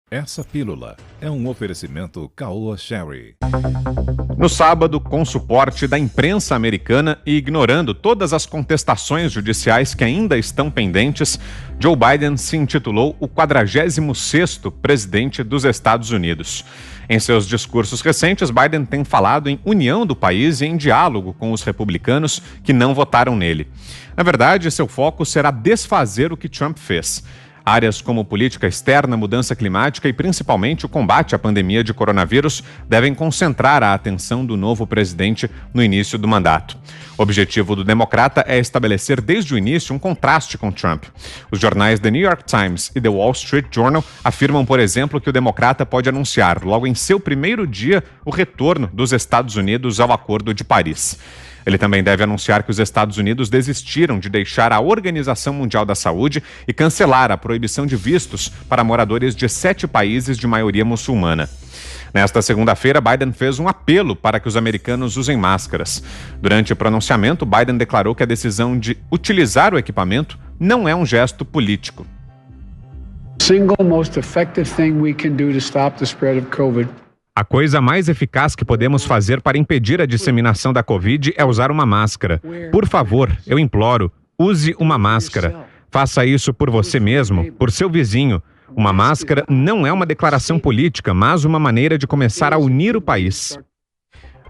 Essa pílula é um oferecimento Caoa Sherry. No sábado, com suporte da imprensa americana e ignorando todas as contestações judiciais que ainda estão pendentes, Joe Biden se intitulou o 46º presidente dos Estados Unidos. Em seus discursos recentes, Biden tem falado em união do país e em diálogo com os republicanos que não votaram nele. Na verdade, seu foco será desfazer o que Trump fez. Áreas como política externa, mudança climática e principalmente o combate à pandemia de coronavírus devem concentrar a atenção do novo presidente no início do mandato. O objetivo do democrata é estabelecer desde o início um contraste com Trump. Os jornais The New York Times e The Wall Street Journal afirmam, por exemplo, que o democrata pode anunciar, logo em seu primeiro dia, o retorno dos Estados Unidos ao Acordo de Paris. Ele também deve anunciar que os Estados Unidos desistiram de deixar a Organização Mundial da Saúde e cancelar a proibição de vistos para moradores de 7 países de maioria muçulmana. Nesta segunda-feira, Biden fez um apelo para que os americanos usem máscaras. Durante o pronunciamento, Biden declarou que a decisão de utilizar o equipamento não é um gesto político. Single most effective thing we can do to stop the spread of COVID. A coisa mais eficaz que podemos fazer para impedir a disseminação da Covid é usar uma máscara. Por favor, eu imploro, use uma máscara. Faça isso por você mesmo, por seu vizinho. Uma máscara não é uma declaração política, mas uma maneira de começar a unir o país.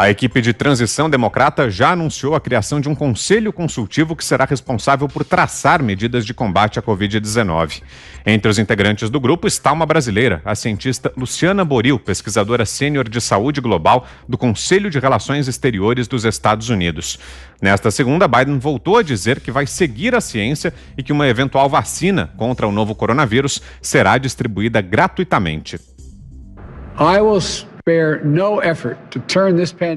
A equipe de transição democrata já anunciou a criação de um conselho consultivo que será responsável por traçar medidas de combate à Covid-19. Entre os integrantes do grupo está uma brasileira, a cientista Luciana Boril, pesquisadora sênior de saúde global do Conselho de Relações Exteriores dos Estados Unidos. Nesta segunda, Biden voltou a dizer que vai seguir a ciência e que uma eventual vacina contra o novo coronavírus será distribuída gratuitamente.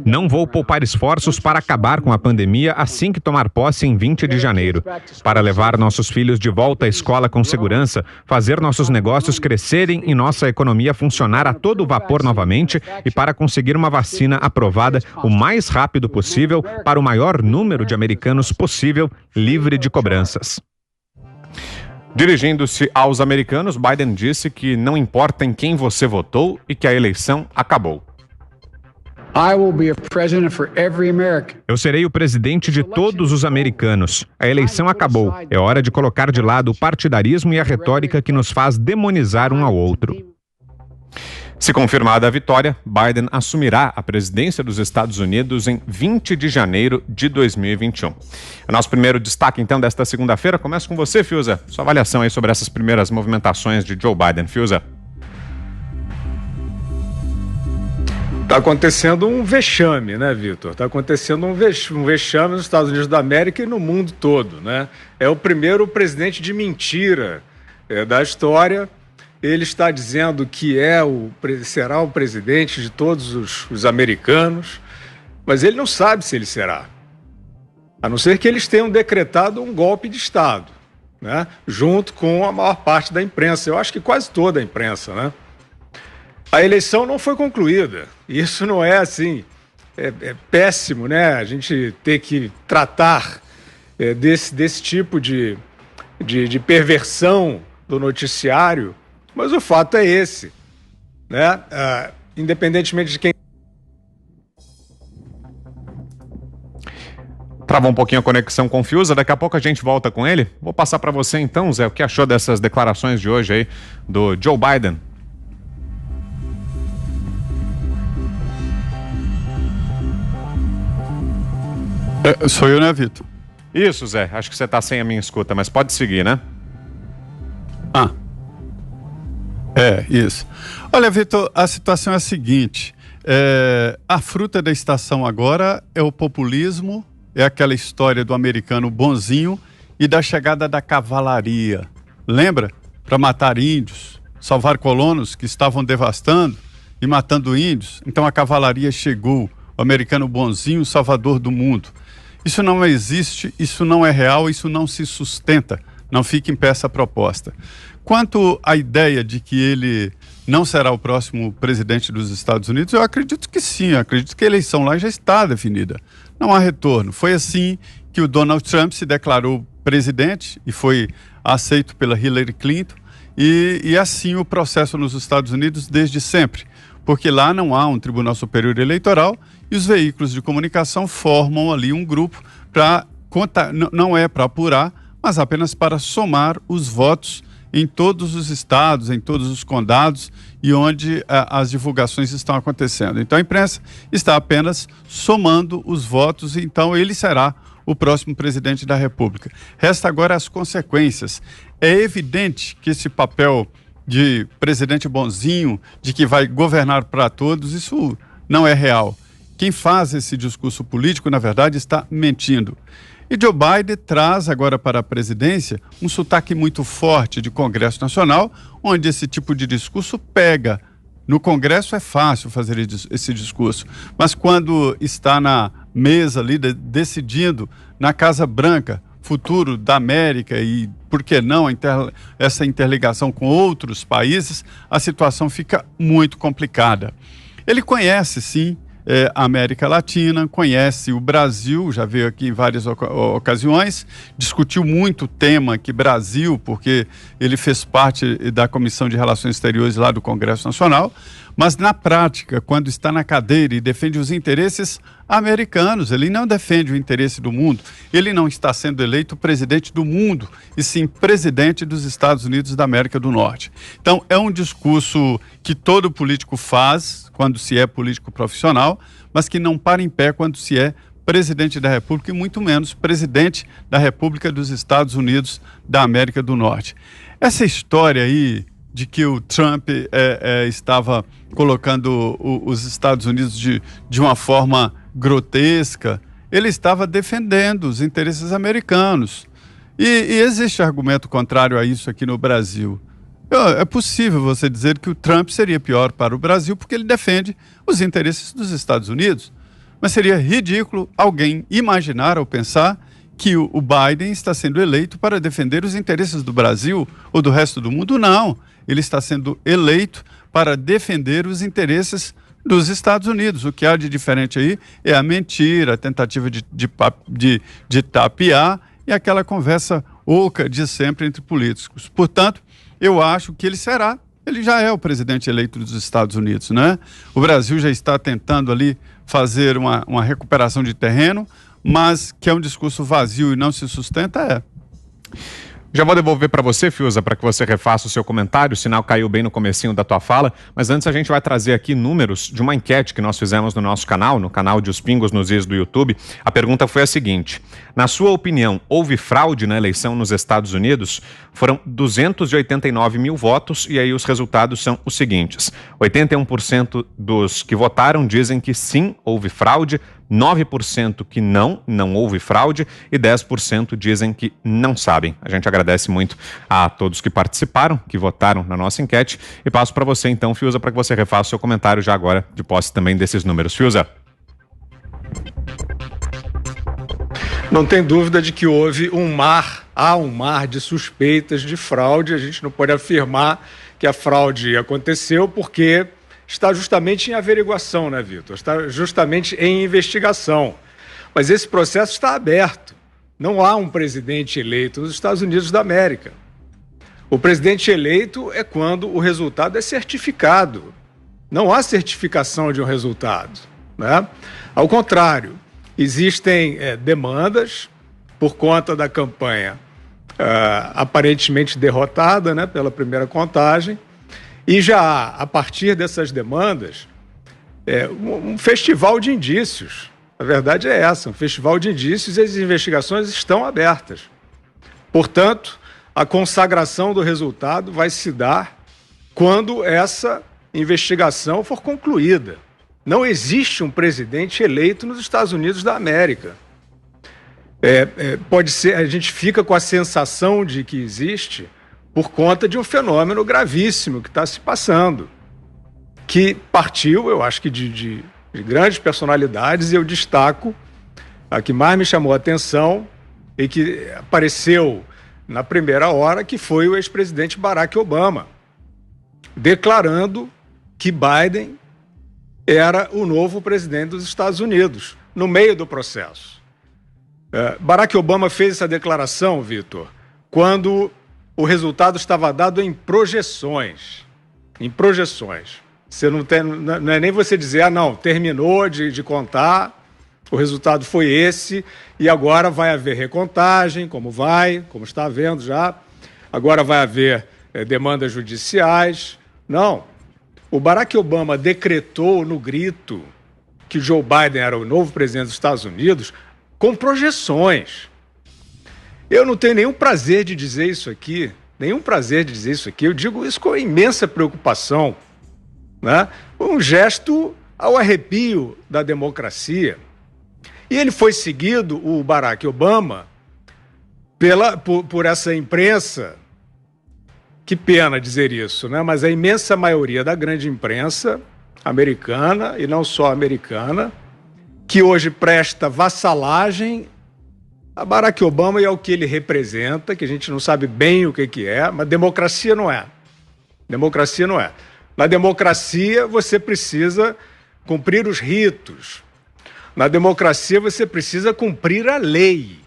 Não vou poupar esforços para acabar com a pandemia assim que tomar posse em 20 de janeiro. Para levar nossos filhos de volta à escola com segurança, fazer nossos negócios crescerem e nossa economia funcionar a todo vapor novamente e para conseguir uma vacina aprovada o mais rápido possível para o maior número de americanos possível, livre de cobranças. Dirigindo-se aos americanos, Biden disse que não importa em quem você votou e que a eleição acabou. Eu serei o presidente de todos os americanos. A eleição acabou. É hora de colocar de lado o partidarismo e a retórica que nos faz demonizar um ao outro. Se confirmada a vitória, Biden assumirá a presidência dos Estados Unidos em 20 de janeiro de 2021. O nosso primeiro destaque, então, desta segunda-feira começa com você, Fiuza. Sua avaliação aí sobre essas primeiras movimentações de Joe Biden, Fiuza. Está acontecendo um vexame, né, Vitor? Está acontecendo um vexame nos Estados Unidos da América e no mundo todo, né? É o primeiro presidente de mentira da história. Ele está dizendo que será o presidente de todos os americanos, mas ele não sabe se ele será. A não ser que eles tenham decretado um golpe de Estado, né? Junto com a maior parte da imprensa. Eu acho que quase toda a imprensa, né? A eleição não foi concluída. Isso não é assim. É péssimo, né? A gente ter que tratar desse tipo de perversão do noticiário. Mas o fato é esse, né? Independentemente de quem... Travou um pouquinho a conexão com o Fiuza, daqui a pouco a gente volta com ele. Vou passar para você então, Zé, o que achou dessas declarações de hoje aí do Joe Biden? Sou eu, né, Vitor? Isso, Zé, acho que você está sem a minha escuta, mas pode seguir, né? Isso. Olha, Vitor, a situação é a seguinte, a fruta da estação agora é o populismo, é aquela história do americano bonzinho e da chegada da cavalaria. Lembra? Para matar índios, salvar colonos que estavam devastando e matando índios. Então a cavalaria chegou, o americano bonzinho, salvador do mundo. Isso não existe, isso não é real, isso não se sustenta. Não fica em pé essa proposta. Quanto à ideia de que ele não será o próximo presidente dos Estados Unidos, eu acredito que sim, eu acredito que a eleição lá já está definida. Não há retorno. Foi assim que o Donald Trump se declarou presidente e foi aceito pela Hillary Clinton. e assim o processo nos Estados Unidos desde sempre, porque lá não há um Tribunal Superior Eleitoral e os veículos de comunicação formam ali um grupo para contar, não é para apurar, mas apenas para somar os votos em todos os estados, em todos os condados e onde as divulgações estão acontecendo. Então a imprensa está apenas somando os votos, então ele será o próximo presidente da República. Resta agora as consequências. É evidente que esse papel de presidente bonzinho, de que vai governar para todos, isso não é real. Quem faz esse discurso político, na verdade, está mentindo. E Joe Biden traz agora para a presidência um sotaque muito forte de Congresso Nacional, onde esse tipo de discurso pega. No Congresso é fácil fazer esse discurso, mas quando está na mesa ali decidindo na Casa Branca, futuro da América e, por que não, essa interligação com outros países, a situação fica muito complicada. Ele conhece, sim, a América Latina, conhece o Brasil, já veio aqui em várias ocasiões, discutiu muito o tema aqui Brasil, porque ele fez parte da Comissão de Relações Exteriores lá do Congresso Nacional, mas na prática, quando está na cadeira e defende os interesses americanos, ele não defende o interesse do mundo, ele não está sendo eleito presidente do mundo, e sim presidente dos Estados Unidos da América do Norte. Então, é um discurso que todo político faz quando se é político profissional, mas que não para em pé quando se é presidente da República e muito menos presidente da República dos Estados Unidos da América do Norte. Essa história aí de que o Trump estava colocando os Estados Unidos de uma forma grotesca, ele estava defendendo os interesses americanos. E existe argumento contrário a isso aqui no Brasil. É possível você dizer que o Trump seria pior para o Brasil porque ele defende os interesses dos Estados Unidos. Mas seria ridículo alguém imaginar ou pensar que o Biden está sendo eleito para defender os interesses do Brasil ou do resto do mundo. Não, ele está sendo eleito para defender os interesses dos Estados Unidos. O que há de diferente aí é a mentira, a tentativa de tapear e aquela conversa oca de sempre entre políticos. Portanto, eu acho que ele já é o presidente eleito dos Estados Unidos, né? O Brasil já está tentando ali fazer uma recuperação de terreno, mas que é um discurso vazio e não se sustenta, Já vou devolver para você, Fiuza, para que você refaça o seu comentário. O sinal caiu bem no comecinho da tua fala, mas antes a gente vai trazer aqui números de uma enquete que nós fizemos no nosso canal, no canal de Os Pingos nos Is do YouTube. A pergunta foi a seguinte: na sua opinião, houve fraude na eleição nos Estados Unidos? Foram 289 mil votos e aí os resultados são os seguintes: 81% dos que votaram dizem que sim, houve fraude, 9% que não houve fraude e 10% dizem que não sabem. A gente agradece muito a todos que participaram, que votaram na nossa enquete e passo para você então, Fiuza, para que você refaça o seu comentário já agora, de posse também desses números. Fiuza. Não tem dúvida de que há um mar de suspeitas de fraude. A gente não pode afirmar que a fraude aconteceu porque está justamente em averiguação, né, Vitor? Está justamente em investigação. Mas esse processo está aberto. Não há um presidente eleito nos Estados Unidos da América. O presidente eleito é quando o resultado é certificado. Não há certificação de um resultado, né? Ao contrário, existem demandas por conta da campanha aparentemente derrotada, né, pela primeira contagem. E já há, a partir dessas demandas, um festival de indícios. A verdade é essa, um festival de indícios e as investigações estão abertas. Portanto, a consagração do resultado vai se dar quando essa investigação for concluída. Não existe um presidente eleito nos Estados Unidos da América. Pode ser, a gente fica com a sensação de que existe por conta de um fenômeno gravíssimo que está se passando, que partiu, eu acho que de grandes personalidades, e eu destaco a que mais me chamou a atenção e que apareceu na primeira hora, que foi o ex-presidente Barack Obama, declarando que Biden era o novo presidente dos Estados Unidos, no meio do processo. Barack Obama fez essa declaração, Vitor, quando o resultado estava dado em projeções. Em projeções. Você não é nem você dizer, não, terminou de contar, o resultado foi esse, e agora vai haver recontagem, como está havendo já, agora vai haver demandas judiciais. Não. O Barack Obama decretou no grito que Joe Biden era o novo presidente dos Estados Unidos com projeções. Eu não tenho nenhum prazer de dizer isso aqui, eu digo isso com imensa preocupação, né? Um gesto ao arrepio da democracia. E ele foi seguido, o Barack Obama, por essa imprensa, que pena dizer isso, né? Mas a imensa maioria da grande imprensa americana, e não só americana, que hoje presta vassalagem a Barack Obama e ao que ele representa, que a gente não sabe bem o que é, mas democracia não é. Democracia não é. Na democracia, você precisa cumprir os ritos. Na democracia, você precisa cumprir a lei.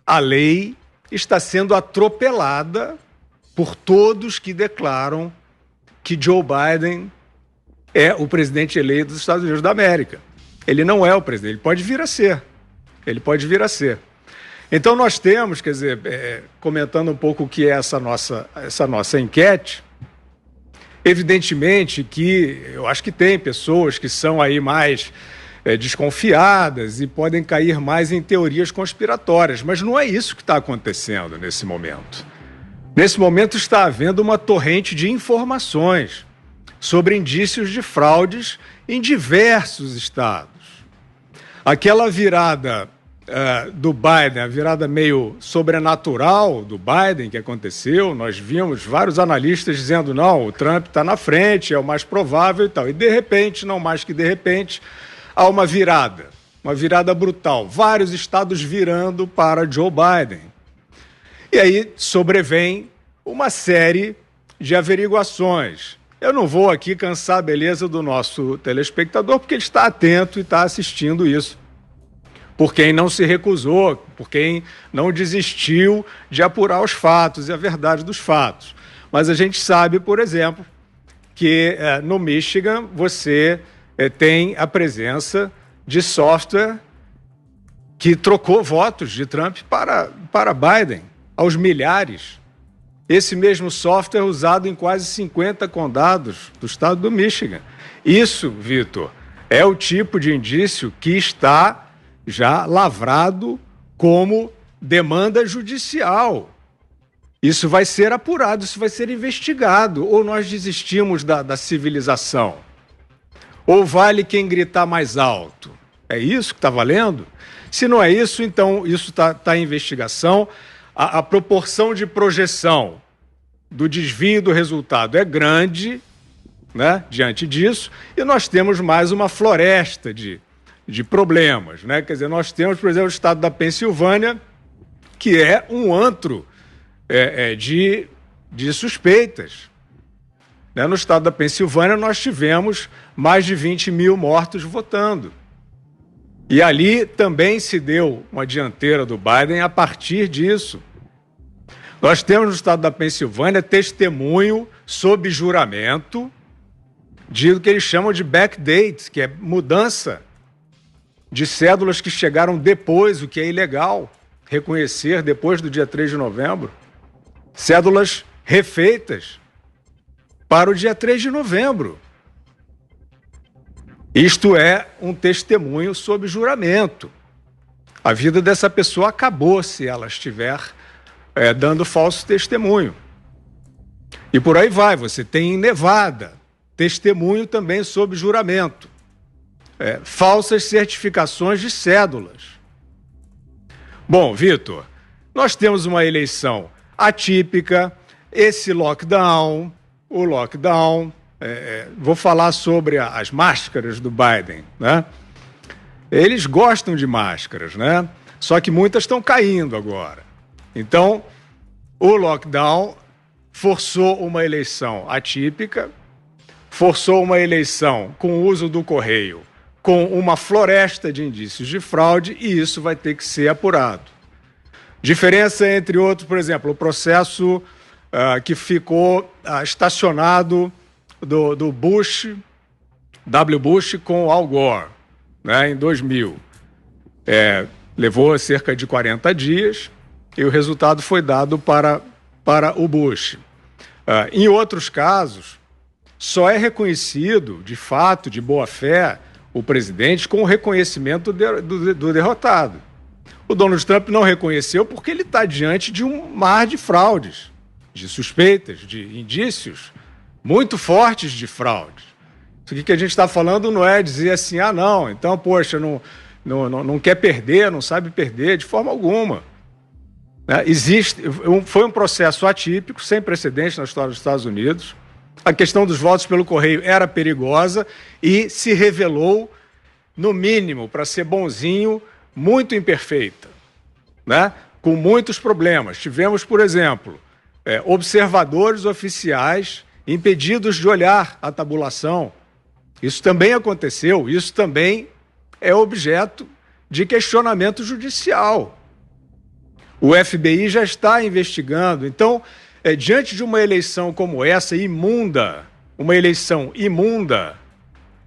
A lei está sendo atropelada por todos que declaram que Joe Biden é o presidente eleito dos Estados Unidos da América. Ele não é o presidente, ele pode vir a ser. Ele pode vir a ser. Então nós temos, quer dizer, comentando um pouco o que é essa nossa enquete, evidentemente que eu acho que tem pessoas que são aí mais desconfiadas e podem cair mais em teorias conspiratórias, mas não é isso que está acontecendo nesse momento. Nesse momento está havendo uma torrente de informações sobre indícios de fraudes em diversos estados. Aquela virada do Biden, a virada meio sobrenatural do Biden que aconteceu, nós vimos vários analistas dizendo, não, o Trump está na frente, é o mais provável e tal. E de repente, não mais que de repente, há uma virada brutal. Vários estados virando para Joe Biden. E aí sobrevém uma série de averiguações. Eu não vou aqui cansar a beleza do nosso telespectador, porque ele está atento e está assistindo isso. Por quem não se recusou, por quem não desistiu de apurar os fatos e a verdade dos fatos. Mas a gente sabe, por exemplo, que no Michigan você tem a presença de software que trocou votos de Trump para Biden, aos milhares. Esse mesmo software usado em quase 50 condados do estado do Michigan. Isso, Vitor, é o tipo de indício que está já lavrado como demanda judicial. Isso vai ser apurado, isso vai ser investigado. Ou nós desistimos da civilização? Ou vale quem gritar mais alto? É isso que está valendo? Se não é isso, então isso está em investigação. A proporção de projeção do desvio do resultado é grande, né, diante disso, e nós temos mais uma floresta de problemas, né? Quer dizer, nós temos, por exemplo, o estado da Pensilvânia, que é um antro de suspeitas. Né? No estado da Pensilvânia, nós tivemos mais de 20 mil mortos votando. E ali também se deu uma dianteira do Biden a partir disso. Nós temos no estado da Pensilvânia testemunho sob juramento de que eles chamam de backdate, que é mudança de cédulas que chegaram depois, o que é ilegal reconhecer depois do dia 3 de novembro. Cédulas refeitas para o dia 3 de novembro. Isto é um testemunho sob juramento. A vida dessa pessoa acabou se ela estiver dando falso testemunho. E por aí vai. Você tem em Nevada testemunho também sob juramento. Falsas certificações de cédulas. Bom, Vitor, nós temos uma eleição atípica, esse lockdown, vou falar sobre as máscaras do Biden, né? Eles gostam de máscaras, né? Só que muitas estão caindo agora. Então, o lockdown forçou uma eleição atípica, forçou uma eleição com o uso do correio, com uma floresta de indícios de fraude, e isso vai ter que ser apurado. Diferença entre outros, por exemplo, o processo que ficou estacionado do Bush, W. Bush com Al Gore, né, em 2000. Levou cerca de 40 dias e o resultado foi dado para o Bush. Em outros casos, só é reconhecido, de fato, de boa fé, o presidente com o reconhecimento do derrotado. O Donald Trump não reconheceu porque ele está diante de um mar de fraudes, de suspeitas, de indícios muito fortes de fraude. Isso aqui que a gente está falando não é dizer assim, não, então, poxa, não quer perder, não sabe perder, de forma alguma. Foi um processo atípico, sem precedentes na história dos Estados Unidos. A questão dos votos pelo correio era perigosa e se revelou, no mínimo, para ser bonzinho, muito imperfeita, né? Com muitos problemas. Tivemos, por exemplo, observadores oficiais impedidos de olhar a tabulação. Isso também aconteceu, isso também é objeto de questionamento judicial. O FBI já está investigando. Então, diante de uma eleição como essa, imunda, uma eleição imunda,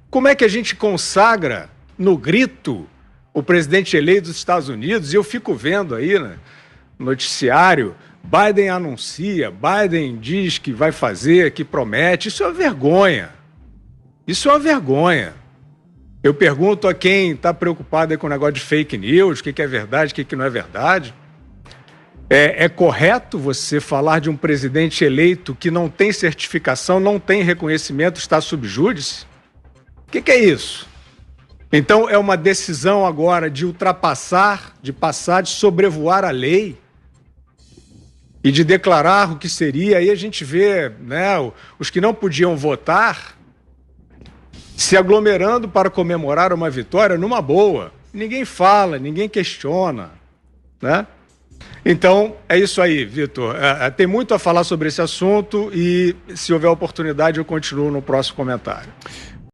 como é que a gente consagra no grito o presidente eleito dos Estados Unidos? E eu fico vendo aí, né, no noticiário, Biden anuncia, Biden diz que vai fazer, que promete. Isso é uma vergonha. Isso é uma vergonha. Eu pergunto a quem está preocupado aí com o negócio de fake news, o que é verdade, o que não é verdade. É correto você falar de um presidente eleito que não tem certificação, não tem reconhecimento, está sub júdice? O que é isso? Então é uma decisão agora de ultrapassar, de passar, de sobrevoar a lei e de declarar o que seria. Aí a gente vê, né, os que não podiam votar se aglomerando para comemorar uma vitória numa boa. Ninguém fala, ninguém questiona, né? Então, é isso aí, Vitor. Tem muito a falar sobre esse assunto e, se houver oportunidade, eu continuo no próximo comentário.